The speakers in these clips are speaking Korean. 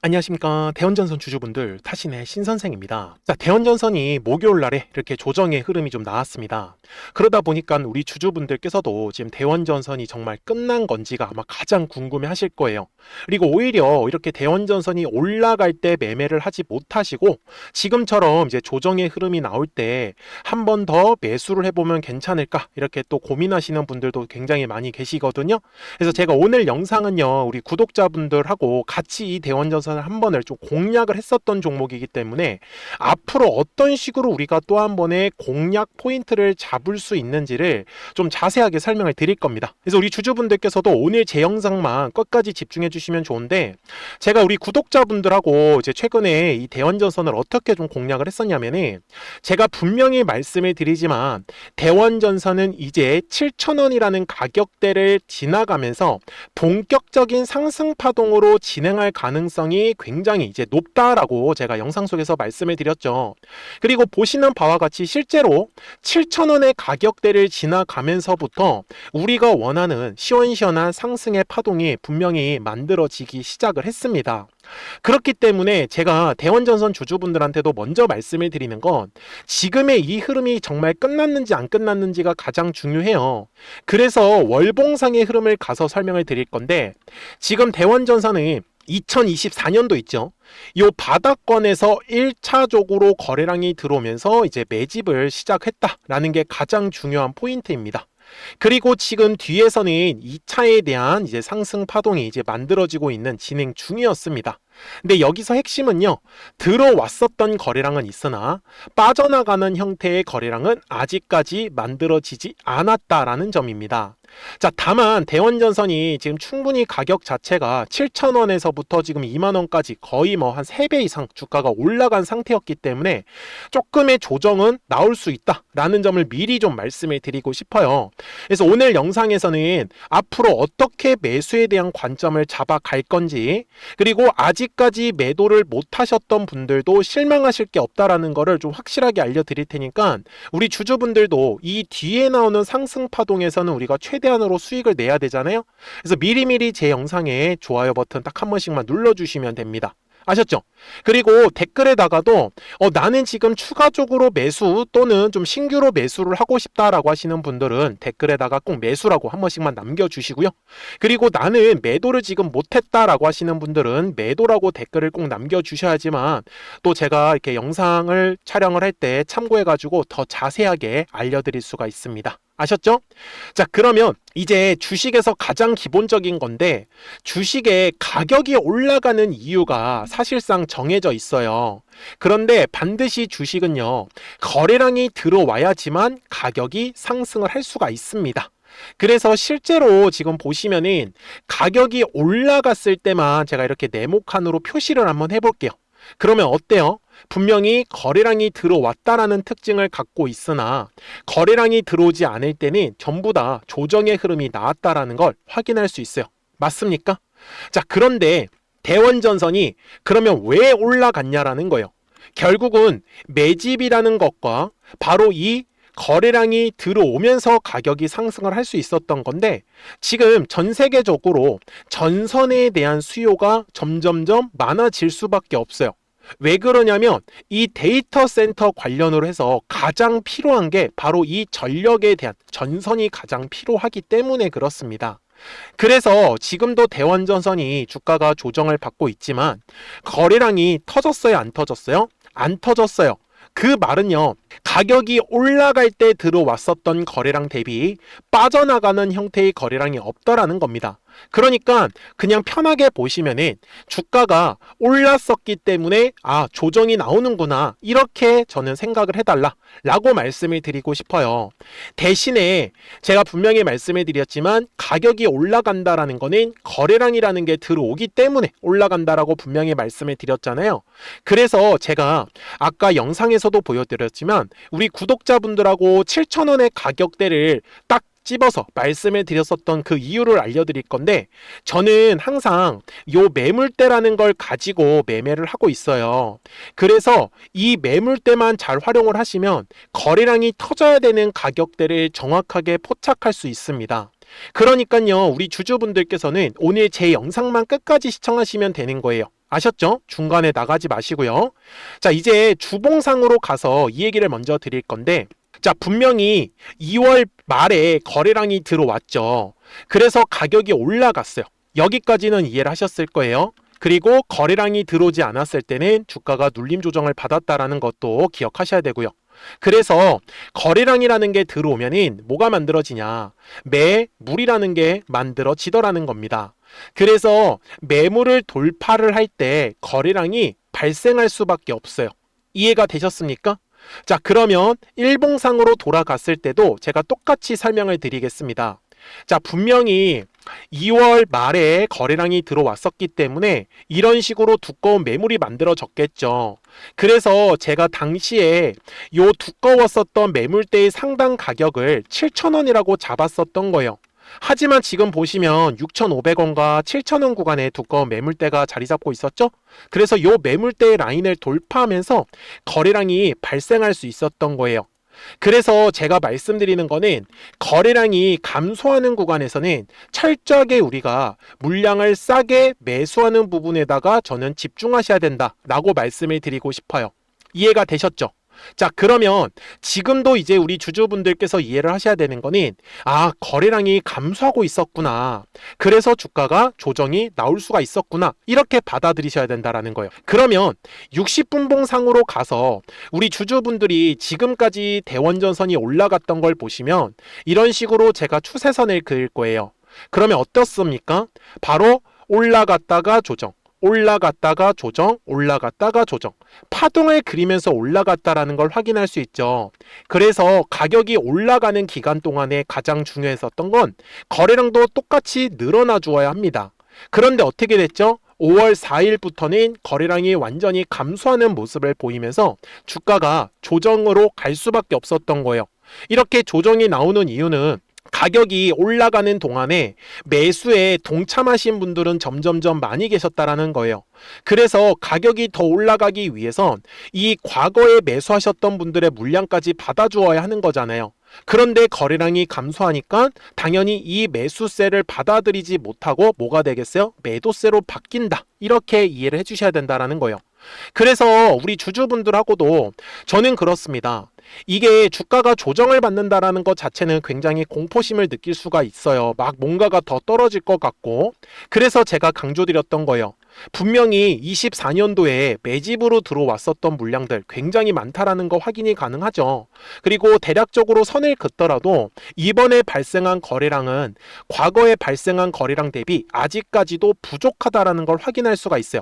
안녕하십니까. 대원전선 주주분들, 타신의 신선생입니다. 자, 대원전선이 목요일 날에 이렇게 조정의 흐름이 좀 나왔습니다. 그러다 보니까 우리 주주분들께서도 지금 대원전선이 정말 끝난 건지가 아마 가장 궁금해 하실 거예요. 그리고 오히려 이렇게 대원전선이 올라갈 때 매매를 하지 못하시고 지금처럼 이제 조정의 흐름이 나올 때 한 번 더 매수를 해보면 괜찮을까? 이렇게 또 고민하시는 분들도 굉장히 많이 계시거든요. 그래서 제가 오늘 영상은요, 우리 구독자분들하고 같이 이 대원전선을 한 번을 좀 공략을 했었던 종목이기 때문에 앞으로 어떤 식으로 우리가 또 한 번의 공략 포인트를 잡을 수 있는지를 좀 자세하게 설명을 드릴 겁니다. 그래서 우리 주주분들께서도 오늘 제 영상만 끝까지 집중해 주시면 좋은데, 제가 우리 구독자분들하고 이제 최근에 이 대원전선을 어떻게 좀 공략을 했었냐면은, 제가 분명히 말씀을 드리지만 대원전선은 이제 7,000원이라는 가격대를 지나가면서 본격적인 상승 파동으로 진행할 가능성이 굉장히 이제 높다라고 제가 영상 속에서 말씀을 드렸죠. 그리고 보시는 바와 같이 실제로 7,000원의 가격대를 지나가면서부터 우리가 원하는 시원시원한 상승의 파동이 분명히 만들어지기 시작을 했습니다. 그렇기 때문에 제가 대원전선 주주분들한테도 먼저 말씀을 드리는 건, 지금의 이 흐름이 정말 끝났는지 안 끝났는지가 가장 중요해요. 그래서 월봉상의 흐름을 가서 설명을 드릴 건데, 지금 대원전선은 2024년도 있죠. 요 바닥권에서 1차적으로 거래량이 들어오면서 이제 매집을 시작했다라는 게 가장 중요한 포인트입니다. 그리고 지금 뒤에서는 2차에 대한 이제 상승 파동이 이제 만들어지고 있는 진행 중이었습니다. 근데 여기서 핵심은요, 들어왔었던 거래량은 있으나 빠져나가는 형태의 거래량은 아직까지 만들어지지 않았다라는 점입니다. 자, 다만 대원전선이 지금 충분히 가격 자체가 7,000원에서부터 지금 2만원까지 거의 뭐 한 3배 이상 주가가 올라간 상태였기 때문에 조금의 조정은 나올 수 있다라는 점을 미리 좀 말씀을 드리고 싶어요. 그래서 오늘 영상에서는 앞으로 어떻게 매수에 대한 관점을 잡아갈 건지, 그리고 아직까지 매도를 못 하셨던 분들도 실망하실 게 없다라는 거를 좀 확실하게 알려드릴 테니까, 우리 주주분들도 이 뒤에 나오는 상승 파동에서는 우리가 최대한으로 수익을 내야 되잖아요. 그래서 미리미리 제 영상에 좋아요 버튼 딱 한 번씩만 눌러주시면 됩니다. 아셨죠? 그리고 댓글에다가도 나는 지금 추가적으로 매수 또는 좀 신규로 매수를 하고 싶다라고 하시는 분들은 댓글에다가 꼭 매수라고 한 번씩만 남겨주시고요. 그리고 나는 매도를 지금 못했다라고 하시는 분들은 매도라고 댓글을 꼭 남겨주셔야지만 또 제가 이렇게 영상을 촬영을 할 때 참고해가지고 더 자세하게 알려드릴 수가 있습니다. 아셨죠? 자, 그러면 이제 주식에서 가장 기본적인 건데, 주식의 가격이 올라가는 이유가 사실상 정해져 있어요. 그런데 반드시 주식은요, 거래량이 들어와야지만 가격이 상승을 할 수가 있습니다. 그래서 실제로 지금 보시면은 가격이 올라갔을 때만 제가 이렇게 네모칸으로 표시를 한번 해볼게요. 그러면 어때요? 분명히 거래량이 들어왔다라는 특징을 갖고 있으나 거래량이 들어오지 않을 때는 전부 다 조정의 흐름이 나왔다라는 걸 확인할 수 있어요. 맞습니까? 자, 그런데 대원전선이 그러면 왜 올라갔냐라는 거예요. 결국은 매집이라는 것과 바로 이 거래량이 들어오면서 가격이 상승을 할 수 있었던 건데, 지금 전 세계적으로 전선에 대한 수요가 점점점 많아질 수밖에 없어요. 왜 그러냐면 이 데이터 센터 관련으로 해서 가장 필요한 게 바로 이 전력에 대한 전선이 가장 필요하기 때문에 그렇습니다. 그래서 지금도 대원전선이 주가가 조정을 받고 있지만 거래량이 터졌어요, 안 터졌어요? 안 터졌어요. 그 말은요, 가격이 올라갈 때 들어왔었던 거래량 대비 빠져나가는 형태의 거래량이 없다라는 겁니다. 그러니까 그냥 편하게 보시면은 주가가 올랐었기 때문에 조정이 나오는구나, 이렇게 저는 생각을 해달라 라고 말씀을 드리고 싶어요. 대신에 제가 분명히 말씀을 드렸지만 가격이 올라간다라는 거는 거래량이라는 게 들어오기 때문에 올라간다라고 분명히 말씀을 드렸잖아요. 그래서 제가 아까 영상에서도 보여드렸지만 우리 구독자분들하고 7,000원의 가격대를 딱 집어서 말씀을 드렸었던 그 이유를 알려드릴 건데, 저는 항상 요 매물대라는 걸 가지고 매매를 하고 있어요. 그래서 이 매물대만 잘 활용을 하시면 거래량이 터져야 되는 가격대를 정확하게 포착할 수 있습니다. 그러니까요, 우리 주주분들께서는 오늘 제 영상만 끝까지 시청하시면 되는 거예요. 아셨죠? 중간에 나가지 마시고요. 자, 이제 주봉상으로 가서 이 얘기를 먼저 드릴 건데, 자, 분명히 2월 말에 거래량이 들어왔죠. 그래서 가격이 올라갔어요. 여기까지는 이해를 하셨을 거예요. 그리고 거래량이 들어오지 않았을 때는 주가가 눌림 조정을 받았다라는 것도 기억하셔야 되고요. 그래서 거래량이라는 게 들어오면은 뭐가 만들어지냐? 매물이라는 게 만들어지더라는 겁니다. 그래서 매물을 돌파를 할 때 거래량이 발생할 수밖에 없어요. 이해가 되셨습니까? 자, 그러면 일봉상으로 돌아갔을 때도 제가 똑같이 설명을 드리겠습니다. 자, 분명히 2월 말에 거래량이 들어왔었기 때문에 이런 식으로 두꺼운 매물이 만들어졌겠죠. 그래서 제가 당시에 요 두꺼웠었던 매물대의 상당 가격을 7,000원이라고 잡았었던 거예요. 하지만 지금 보시면 6,500원과 7,000원 구간에 두꺼운 매물대가 자리 잡고 있었죠. 그래서 요 매물대의 라인을 돌파하면서 거래량이 발생할 수 있었던 거예요. 그래서 제가 말씀드리는 거는 거래량이 감소하는 구간에서는 철저하게 우리가 물량을 싸게 매수하는 부분에다가 저는 집중하셔야 된다라고 말씀을 드리고 싶어요. 이해가 되셨죠? 자, 그러면 지금도 이제 우리 주주분들께서 이해를 하셔야 되는 거는, 아, 거래량이 감소하고 있었구나. 그래서 주가가 조정이 나올 수가 있었구나. 이렇게 받아들이셔야 된다라는 거예요. 그러면 60분봉상으로 가서 우리 주주분들이 지금까지 대원전선이 올라갔던 걸 보시면 이런 식으로 제가 추세선을 그을 거예요. 그러면 어떻습니까? 바로 올라갔다가 조정, 올라갔다가 조정, 올라갔다가 조정. 파동을 그리면서 올라갔다라는 걸 확인할 수 있죠. 그래서 가격이 올라가는 기간 동안에 가장 중요했었던 건 거래량도 똑같이 늘어나 주어야 합니다. 그런데 어떻게 됐죠? 5월 4일부터는 거래량이 완전히 감소하는 모습을 보이면서 주가가 조정으로 갈 수밖에 없었던 거예요. 이렇게 조정이 나오는 이유는 가격이 올라가는 동안에 매수에 동참하신 분들은 점점점 많이 계셨다라는 거예요. 그래서 가격이 더 올라가기 위해선 이 과거에 매수하셨던 분들의 물량까지 받아주어야 하는 거잖아요. 그런데 거래량이 감소하니까 당연히 이 매수세를 받아들이지 못하고 뭐가 되겠어요? 매도세로 바뀐다. 이렇게 이해를 해주셔야 된다는 거예요. 그래서 우리 주주분들하고도 저는 그렇습니다. 이게 주가가 조정을 받는다라는 것 자체는 굉장히 공포심을 느낄 수가 있어요. 막 뭔가가 더 떨어질 것 같고. 그래서 제가 강조드렸던 거예요. 분명히 24년도에 매집으로 들어왔었던 물량들 굉장히 많다라는 거 확인이 가능하죠. 그리고 대략적으로 선을 긋더라도 이번에 발생한 거래량은 과거에 발생한 거래량 대비 아직까지도 부족하다라는 걸 확인할 수가 있어요.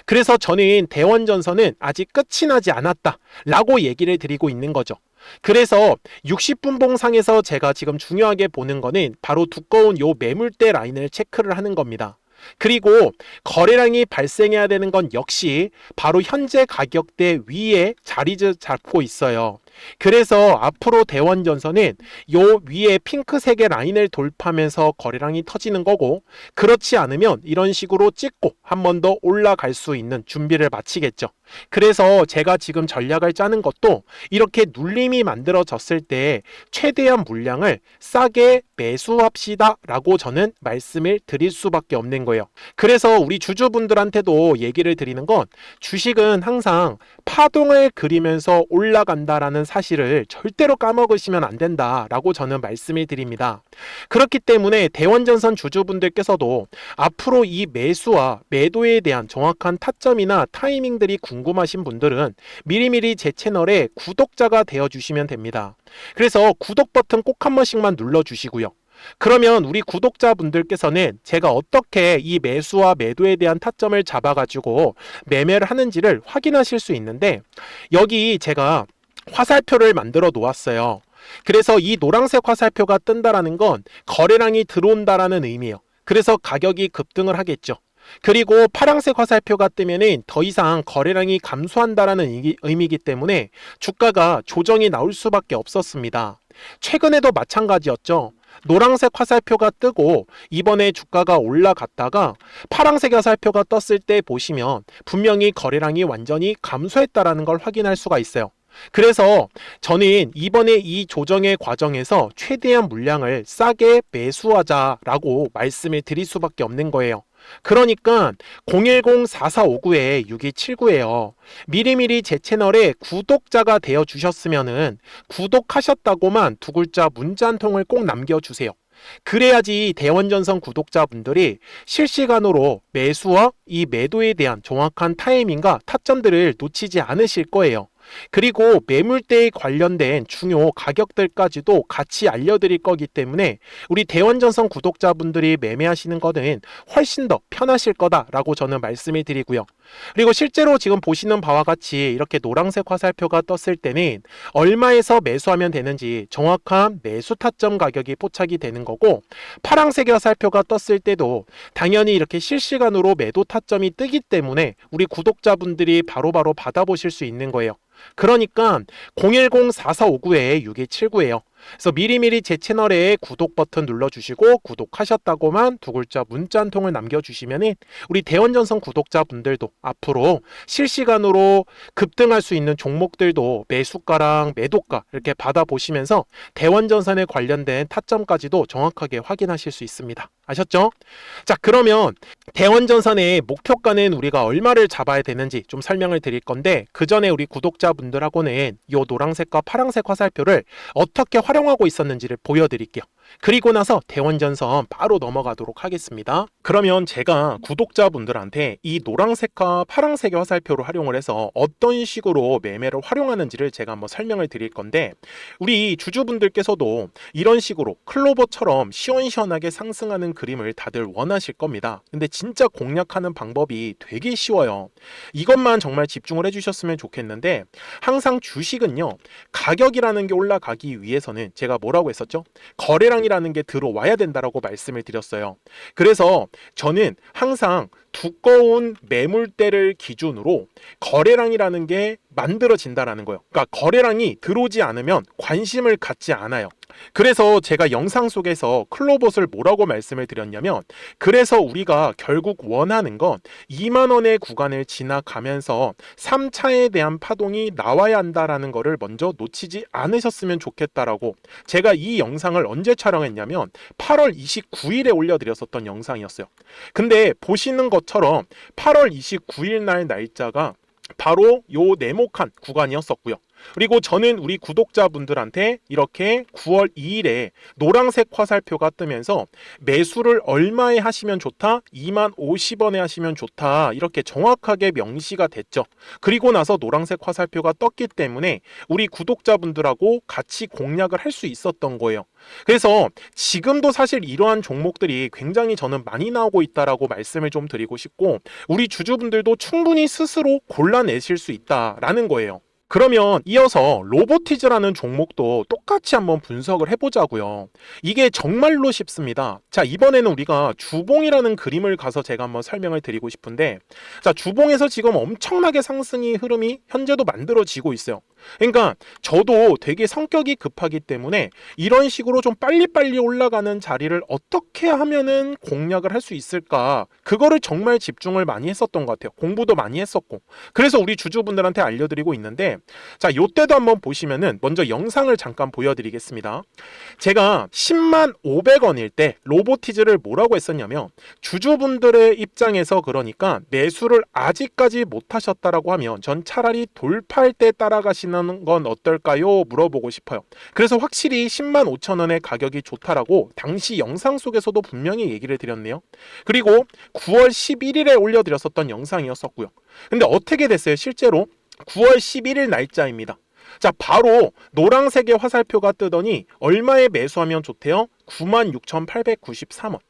그래서 저는 대원전선은 아직 끝이 나지 않았다 라고 얘기를 드리고 있는 거죠. 그래서 60분봉상에서 제가 지금 중요하게 보는 거는 바로 두꺼운 요 매물대 라인을 체크를 하는 겁니다. 그리고 거래량이 발생해야 되는 건 역시 바로 현재 가격대 위에 자리 잡고 있어요. 그래서 앞으로 대원전선은 요 위에 핑크색의 라인을 돌파하면서 거래량이 터지는 거고, 그렇지 않으면 이런 식으로 찍고 한 번 더 올라갈 수 있는 준비를 마치겠죠. 그래서 제가 지금 전략을 짜는 것도 이렇게 눌림이 만들어졌을 때 최대한 물량을 싸게 매수합시다 라고 저는 말씀을 드릴 수밖에 없는 거예요. 그래서 우리 주주분들한테도 얘기를 드리는 건 주식은 항상 파동을 그리면서 올라간다라는 사실을 절대로 까먹으시면 안 된다라고 저는 말씀을 드립니다. 그렇기 때문에 대원전선 주주분들께서도 앞으로 이 매수와 매도에 대한 정확한 타점이나 타이밍들이 궁금하신 분들은 미리미리 제 채널에 구독자가 되어주시면 됩니다. 그래서 구독 버튼 꼭 한 번씩만 눌러주시고요. 그러면 우리 구독자분들께서는 제가 어떻게 이 매수와 매도에 대한 타점을 잡아가지고 매매를 하는지를 확인하실 수 있는데, 여기 제가 화살표를 만들어 놓았어요. 그래서 이 노란색 화살표가 뜬다라는 건 거래량이 들어온다라는 의미예요. 그래서 가격이 급등을 하겠죠. 그리고 파란색 화살표가 뜨면은 더 이상 거래량이 감소한다라는 의미이기 때문에 주가가 조정이 나올 수밖에 없었습니다. 최근에도 마찬가지였죠. 노란색 화살표가 뜨고 이번에 주가가 올라갔다가 파란색 화살표가 떴을 때 보시면 분명히 거래량이 완전히 감소했다라는 걸 확인할 수가 있어요. 그래서 저는 이번에 이 조정의 과정에서 최대한 물량을 싸게 매수하자라고 말씀을 드릴 수밖에 없는 거예요. 그러니까 010-4459-6279예요. 미리미리 제 채널에 구독자가 되어 주셨으면은 구독하셨다고만 두 글자 문자 한 통을 꼭 남겨주세요. 그래야지 대원전선 구독자분들이 실시간으로 매수와 이 매도에 대한 정확한 타이밍과 타점들을 놓치지 않으실 거예요. 그리고 매물대에 관련된 중요 가격들까지도 같이 알려드릴 거기 때문에 우리 대원전선 구독자분들이 매매하시는 거는 훨씬 더 편하실 거다라고 저는 말씀을 드리고요. 그리고 실제로 지금 보시는 바와 같이 이렇게 노란색 화살표가 떴을 때는 얼마에서 매수하면 되는지 정확한 매수 타점 가격이 포착이 되는 거고, 파란색 화살표가 떴을 때도 당연히 이렇게 실시간으로 매도 타점이 뜨기 때문에 우리 구독자분들이 바로바로 받아보실 수 있는 거예요. 그러니까 010-4459-6279예요. 그래서 미리미리 제 채널에 구독 버튼 눌러주시고 구독하셨다고만 두 글자 문자 한 통을 남겨주시면 우리 대원전선 구독자분들도 앞으로 실시간으로 급등할 수 있는 종목들도 매수가랑 매도가 이렇게 받아보시면서 대원전선에 관련된 타점까지도 정확하게 확인하실 수 있습니다. 아셨죠? 자, 그러면 대원전선의 목표가는 우리가 얼마를 잡아야 되는지 좀 설명을 드릴 건데, 그 전에 우리 구독자분들하고는 이 노란색과 파란색 화살표를 어떻게 활용하고 있었는지를 보여드릴게요. 그리고 나서 대원전선 바로 넘어가도록 하겠습니다. 그러면 제가 구독자분들한테 이 노란색과 파란색의 화살표를 활용을 해서 어떤 식으로 매매를 활용하는지를 제가 한번 설명을 드릴 건데, 우리 주주분들께서도 이런 식으로 클로버처럼 시원시원하게 상승하는 그림을 다들 원하실 겁니다. 근데 진짜 공략하는 방법이 되게 쉬워요. 이것만 정말 집중을 해주셨으면 좋겠는데, 항상 주식은요, 가격이라는 게 올라가기 위해서는 제가 뭐라고 했었죠? 거래량이라는 게 들어와야 된다라고 말씀을 드렸어요. 그래서 저는 항상 두꺼운 매물대를 기준으로 거래량이라는 게 만들어진다라는 거예요. 그러니까 거래량이 들어오지 않으면 관심을 갖지 않아요. 그래서 제가 영상 속에서 클로봇을 뭐라고 말씀을 드렸냐면, 그래서 우리가 결국 원하는 건 2만 원의 구간을 지나가면서 3차에 대한 파동이 나와야 한다라는 거를 먼저 놓치지 않으셨으면 좋겠다라고, 제가 이 영상을 언제 촬영했냐면 8월 29일에 올려드렸었던 영상이었어요. 근데 보시는 것처럼 8월 29일 날 날짜가 바로 요 네모칸 구간이었었고요. 그리고 저는 우리 구독자분들한테 이렇게 9월 2일에 노란색 화살표가 뜨면서 매수를 얼마에 하시면 좋다? 2만 50원에 하시면 좋다. 이렇게 정확하게 명시가 됐죠. 그리고 나서 노란색 화살표가 떴기 때문에 우리 구독자분들하고 같이 공략을 할 수 있었던 거예요. 그래서 지금도 사실 이러한 종목들이 굉장히 저는 많이 나오고 있다라고 말씀을 좀 드리고 싶고, 우리 주주분들도 충분히 스스로 골라내실 수 있다라는 거예요. 그러면 이어서 로보티즈라는 종목도 똑같이 한번 분석을 해보자고요. 이게 정말로 쉽습니다. 자, 이번에는 우리가 주봉이라는 그림을 가서 제가 한번 설명을 드리고 싶은데, 자, 주봉에서 지금 엄청나게 상승이 흐름이 현재도 만들어지고 있어요. 그러니까 저도 되게 성격이 급하기 때문에 이런 식으로 좀 빨리빨리 올라가는 자리를 어떻게 하면은 공략을 할 수 있을까, 그거를 정말 집중을 많이 했었던 것 같아요. 공부도 많이 했었고. 그래서 우리 주주분들한테 알려드리고 있는데, 자, 요때도 한번 보시면은 먼저 영상을 잠깐 보여드리겠습니다. 제가 10만 500원일 때 로보티즈를 뭐라고 했었냐면, 주주분들의 입장에서 그러니까 매수를 아직까지 못 하셨다라고 하면 전 차라리 돌파할 때 따라가시는 건 어떨까요? 물어보고 싶어요. 그래서 확실히 10만 5천 원의 가격이 좋다라고 당시 영상 속에서도 분명히 얘기를 드렸네요. 그리고 9월 11일에 올려드렸었던 영상이었었고요. 근데 어떻게 됐어요? 실제로 9월 11일 날짜입니다. 자, 바로 노란색의 화살표가 뜨더니 얼마에 매수하면 좋대요? 96,893원.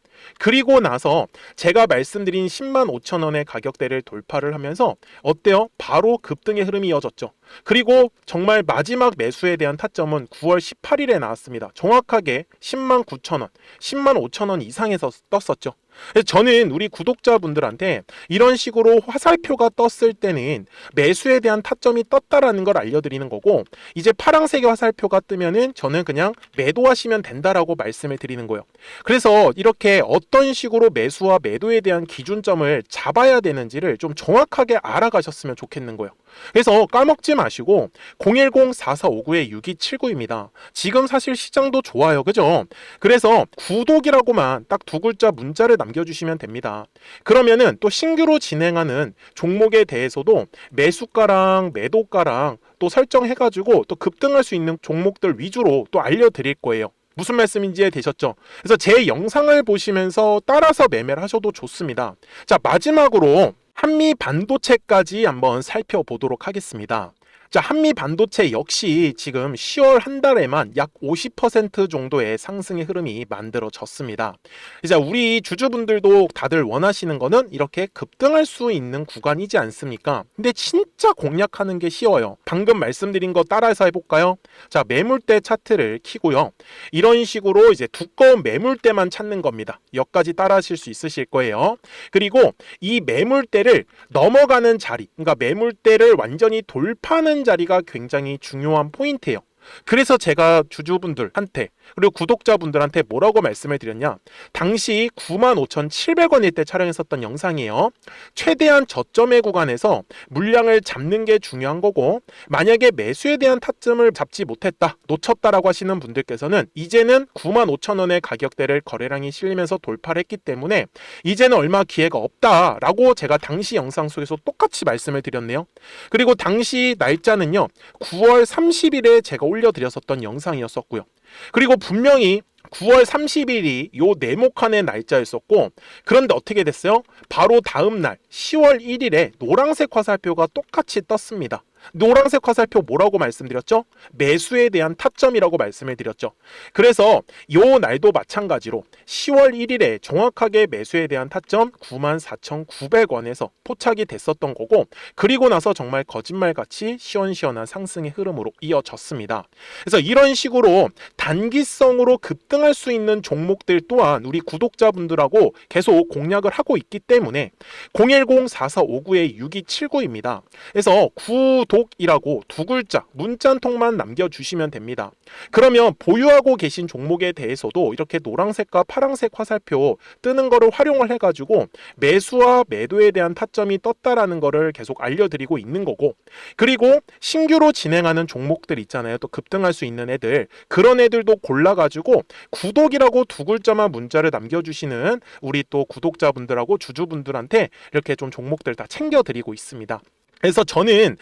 그리고 나서 제가 말씀드린 10만 5천 원의 가격대를 돌파를 하면서 어때요? 바로 급등의 흐름이 이어졌죠. 그리고 정말 마지막 매수에 대한 타점은 9월 18일에 나왔습니다. 정확하게 10만 9천 원, 10만 5천 원 이상에서 떴었죠. 그래서 저는 우리 구독자분들한테 이런 식으로 화살표가 떴을 때는 매수에 대한 타점이 떴다라는 걸 알려드리는 거고, 이제 파란색의 화살표가 뜨면은 저는 그냥 매도하시면 된다라고 말씀을 드리는 거예요. 그래서 이렇게 어떤 식으로 매수와 매도에 대한 기준점을 잡아야 되는지를 좀 정확하게 알아가셨으면 좋겠는 거예요. 그래서 까먹지 마시고 010-4459-6279입니다. 지금 사실 시장도 좋아요. 그죠? 그래서 구독이라고만 딱 두 글자 문자를 남겨주시면 됩니다. 그러면은 또 신규로 진행하는 종목에 대해서도 매수가랑 매도가랑 또 설정해가지고 또 급등할 수 있는 종목들 위주로 또 알려드릴 거예요. 무슨 말씀인지 이해되셨죠? 그래서 제 영상을 보시면서 따라서 매매를 하셔도 좋습니다. 자, 마지막으로 한미 반도체까지 한번 살펴보도록 하겠습니다. 자, 한미 반도체 역시 지금 10월 한 달에만 약 50% 정도의 상승의 흐름이 만들어졌습니다. 이제 우리 주주분들도 다들 원하시는 거는 이렇게 급등할 수 있는 구간이지 않습니까? 근데 진짜 공략하는 게 쉬워요. 방금 말씀드린 거 따라서 해볼까요? 자, 매물대 차트를 켜고요. 이런 식으로 이제 두꺼운 매물대만 찾는 겁니다. 여기까지 따라 하실 수 있으실 거예요. 그리고 이 매물대를 넘어가는 자리, 그러니까 매물대를 완전히 돌파하는 자리가 굉장히 중요한 포인트예요. 그래서 제가 주주분들한테 그리고 구독자분들한테 뭐라고 말씀을 드렸냐, 당시 95,700원일 때 촬영했었던 영상이에요. 최대한 저점의 구간에서 물량을 잡는 게 중요한 거고, 만약에 매수에 대한 타점을 잡지 못했다, 놓쳤다라고 하시는 분들께서는 이제는 95,000원의 가격대를 거래량이 실리면서 돌파를 했기 때문에 이제는 얼마 기회가 없다라고 제가 당시 영상 속에서 똑같이 말씀을 드렸네요. 그리고 당시 날짜는요, 9월 30일에 제가 올려드렸었던 영상이었었고요. 그리고 분명히 9월 30일이 요 네모칸의 날짜였었고, 그런데 어떻게 됐어요? 바로 다음 날 10월 1일에 노란색 화살표가 똑같이 떴습니다. 노란색 화살표 뭐라고 말씀드렸죠? 매수에 대한 타점이라고 말씀을 드렸죠. 그래서 요 날도 마찬가지로 10월 1일에 정확하게 매수에 대한 타점 94,900원에서 포착이 됐었던 거고, 그리고 나서 정말 거짓말같이 시원시원한 상승의 흐름으로 이어졌습니다. 그래서 이런 식으로 단기성으로 급등할 수 있는 종목들 또한 우리 구독자분들하고 계속 공략을 하고 있기 때문에 010-4459-6279입니다. 그래서 구독이라고 두 글자 문자 한 통만 남겨주시면 됩니다. 그러면 보유하고 계신 종목에 대해서도 이렇게 노란색과 파란색 화살표 뜨는 거를 활용을 해가지고 매수와 매도에 대한 타점이 떴다라는 거를 계속 알려드리고 있는 거고, 그리고 신규로 진행하는 종목들 있잖아요. 또 급등할 수 있는 애들, 그런 애들도 골라가지고 구독이라고 두 글자만 문자를 남겨주시는 우리 또 구독자분들하고 주주분들한테 이렇게 좀 종목들 다 챙겨드리고 있습니다. 그래서 저는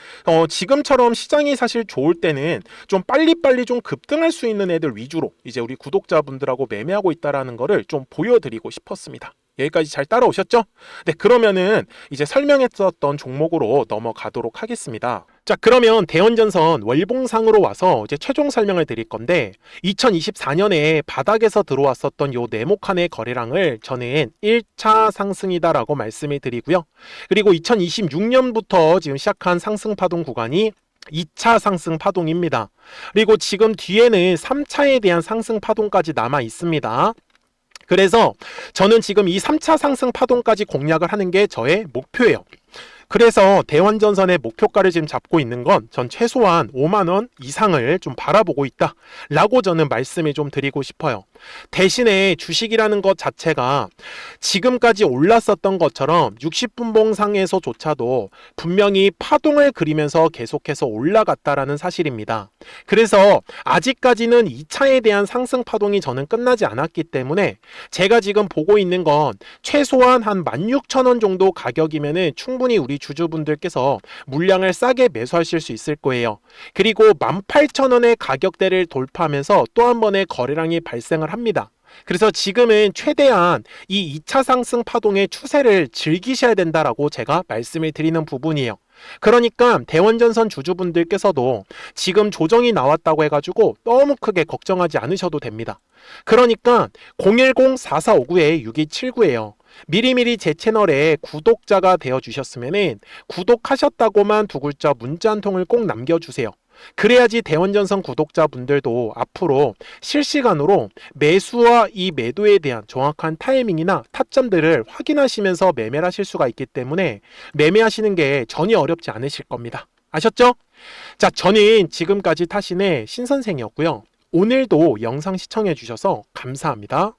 지금처럼 시장이 사실 좋을 때는 좀 빨리빨리 좀 급등할 수 있는 애들 위주로 이제 우리 구독자분들하고 매매하고 있다라는 거를 좀 보여드리고 싶었습니다. 여기까지 잘 따라오셨죠? 네, 그러면은 이제 설명했었던 종목으로 넘어가도록 하겠습니다. 자, 그러면 대원전선 월봉상으로 와서 이제 최종 설명을 드릴 건데, 2024년에 바닥에서 들어왔었던 요 네모칸의 거래량을 저는 1차 상승이다라고 말씀을 드리고요. 그리고 2026년부터 지금 시작한 상승 파동 구간이 2차 상승 파동입니다. 그리고 지금 뒤에는 3차에 대한 상승 파동까지 남아 있습니다. 그래서 저는 지금 이 3차 상승 파동까지 공략을 하는 게 저의 목표예요. 그래서 대원전선의 목표가를 지금 잡고 있는 건 전 최소한 5만원 이상을 좀 바라보고 있다 라고 저는 말씀을 좀 드리고 싶어요. 대신에 주식이라는 것 자체가 지금까지 올랐었던 것처럼 60분봉상에서조차도 분명히 파동을 그리면서 계속해서 올라갔다라는 사실입니다. 그래서 아직까지는 2차에 대한 상승 파동이 저는 끝나지 않았기 때문에 제가 지금 보고 있는 건 최소한 한 16,000원 정도 가격이면은 충분히 우리 주주분들께서 물량을 싸게 매수하실 수 있을 거예요. 그리고 18,000원의 가격대를 돌파하면서 또 한 번의 거래량이 발생을 합니다. 그래서 지금은 최대한 이 2차 상승 파동의 추세를 즐기셔야 된다라고 제가 말씀을 드리는 부분이에요. 그러니까 대원전선 주주분들께서도 지금 조정이 나왔다고 해가지고 너무 크게 걱정하지 않으셔도 됩니다. 그러니까 010-4459-6279예요. 미리미리 제 채널에 구독자가 되어 주셨으면 구독하셨다고만 두 글자 문자 한 통을 꼭 남겨주세요. 그래야지 대원전선 구독자분들도 앞으로 실시간으로 매수와 이 매도에 대한 정확한 타이밍이나 타점들을 확인하시면서 매매를 하실 수가 있기 때문에 매매하시는 게 전혀 어렵지 않으실 겁니다. 아셨죠? 자, 저는 지금까지 타신의 신선생이었고요. 오늘도 영상 시청해 주셔서 감사합니다.